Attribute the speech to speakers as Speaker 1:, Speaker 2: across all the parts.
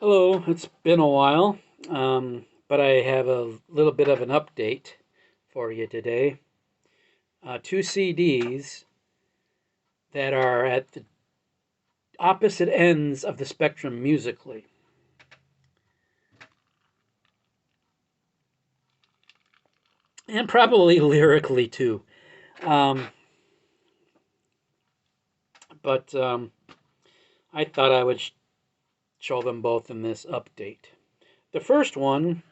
Speaker 1: Hello, it's been a while, but I have a little bit of an update for you today. Two CDs that are at the opposite ends of the spectrum musically, and probably lyrically too. Um, but I thought I would show them both in this update. The first one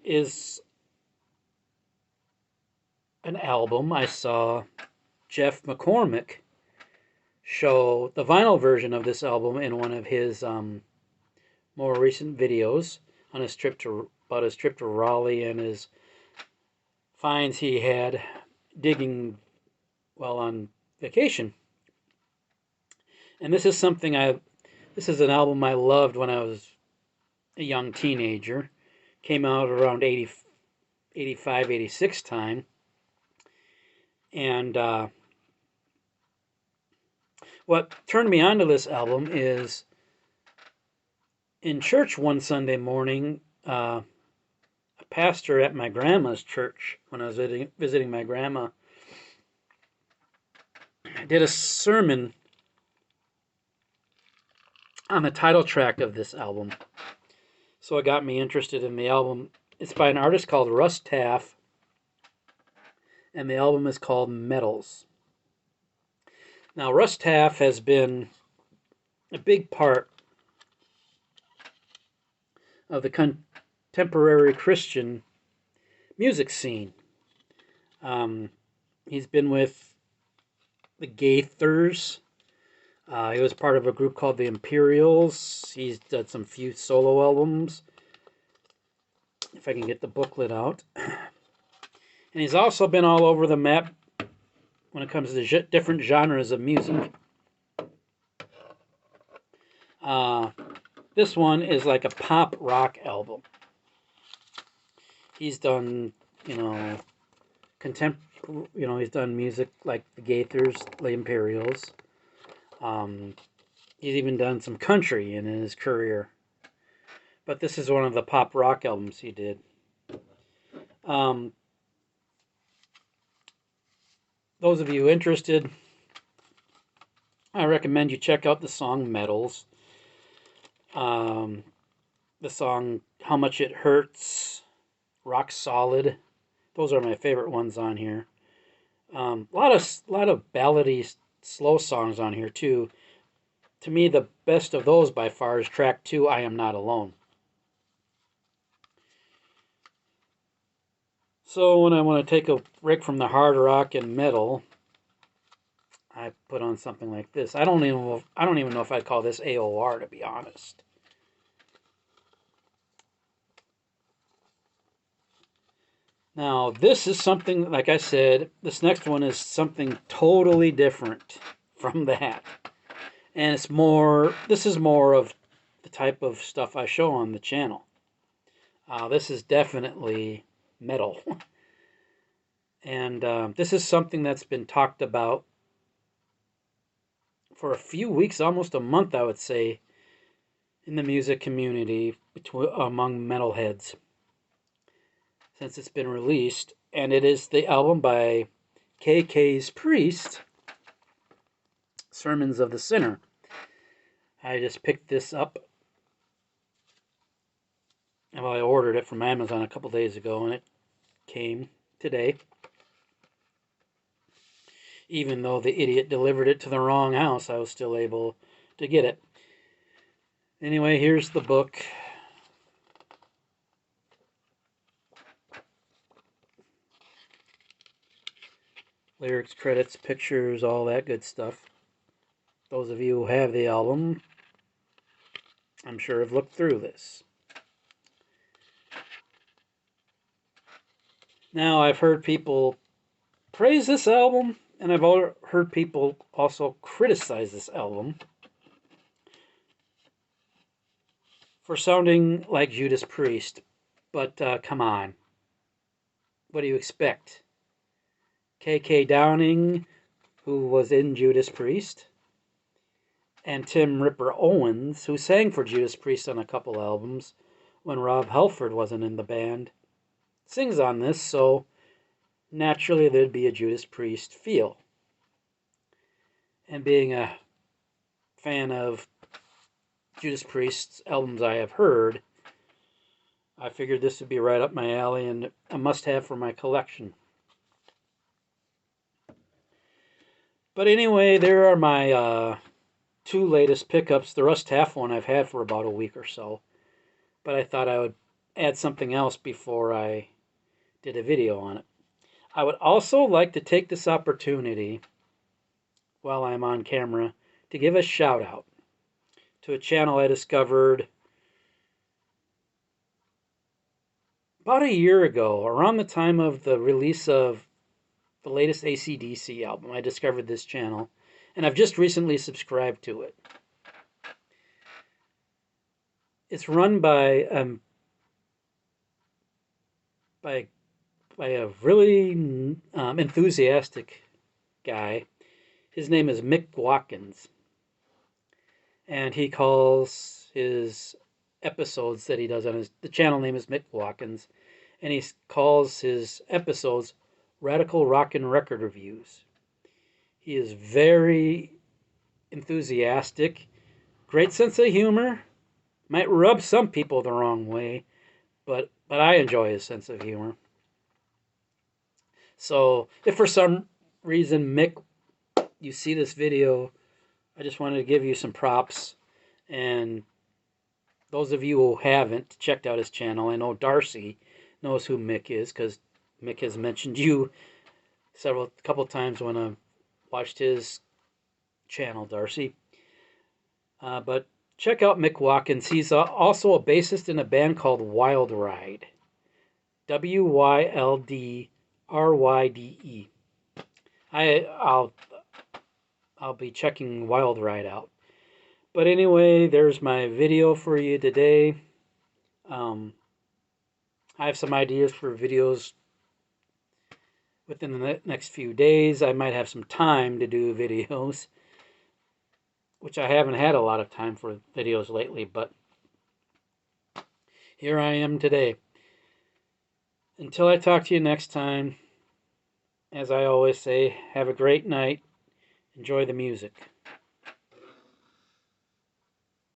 Speaker 1: is an album I saw Jeff McCormick show the vinyl version of this album in one of his more recent videos on his trip to about his trip to Raleigh and his finds he had digging while on vacation. And this is an album I loved when I was a young teenager. Came out around 80, 85, 86 time. And what turned me onto this album is in church one Sunday morning, a pastor at my grandma's church, when I was visiting my grandma, did a sermon on the title track of this album. So it got me interested in the album. It's by an artist called Russ Taff, and the album is called Metals. Now, Russ Taff has been a big part of the contemporary Christian music scene. Um, he's been with the Gaithers. He was part of a group called the Imperials. He's done some few solo albums. If I can get the booklet out. And he's also been all over the map when it comes to different genres of music. Uh, this one is like a pop rock album. He's done, you know, he's done music like the Gaithers, the Imperials. Um, he's even done some country in his career. But this is one of the pop rock albums he did. Um, those of you interested, I recommend you check out the song Metals. The song How Much It Hurts, Rock Solid. Those are my favorite ones on here. A lot of ballady, slow songs on here too. To me, the best of those by far is track 2, I Am Not Alone. So when I want to take a break from the hard rock and metal, I put on something like this. I don't even know if I'd call this AOR, to be honest. Now, this is something, like I said, this next one is something totally different from that. And this is more of the type of stuff I show on the channel. This is definitely metal. And this is something that's been talked about for a few weeks, almost a month, I would say, in the music community among metalheads since it's been released. And it is the album by KK's Priest, Sermons of the Sinner. I just picked this up. Well, I ordered it from Amazon a couple days ago, and it came today. Even though the idiot delivered it to the wrong house, I was still able to get it. Anyway, here's the book. Lyrics, credits, pictures, all that good stuff. Those of you who have the album, I'm sure have looked through this. Now, I've heard people praise this album, and I've heard people also criticize this album for sounding like Judas Priest. But come on. What do you expect? KK Downing, who was in Judas Priest, and Tim Ripper Owens, who sang for Judas Priest on a couple albums when Rob Halford wasn't in the band, sings on this, so naturally there'd be a Judas Priest feel. And being a fan of Judas Priest's albums I have heard, I figured this would be right up my alley and a must-have for my collection. But anyway, there are my two latest pickups. The Rust Half one I've had for about a week or so, but I thought I would add something else before I did a video on it. I would also like to take this opportunity while I'm on camera to give a shout out to a channel I discovered about a year ago, around the time of the release of the latest AC/DC album. I discovered this channel, and I've just recently subscribed to it. It's run by a really enthusiastic guy. His name is Mick Watkins, and he calls his episodes that he does on the channel name is Mick Watkins, and he calls his episodes Radical Rockin' Record Reviews. He is very enthusiastic, great sense of humor. Might rub some people the wrong way, but I enjoy his sense of humor. So if for some reason, Mick, you see this video, I just wanted to give you some props. And those of you who haven't checked out his channel, I know Darcy knows who Mick is because Mick has mentioned you a couple times when I watched his channel, Darcy. But check out Mick Watkins. He's also a bassist in a band called Wild Ride. WYLDRYDE. I'll be checking Wild Ride out. But anyway, there's my video for you today. I have some ideas for videos within the next few days. I might have some time to do videos, which I haven't had a lot of time for videos lately, but here I am today. Until I talk to you next time, as I always say, have a great night. Enjoy the music.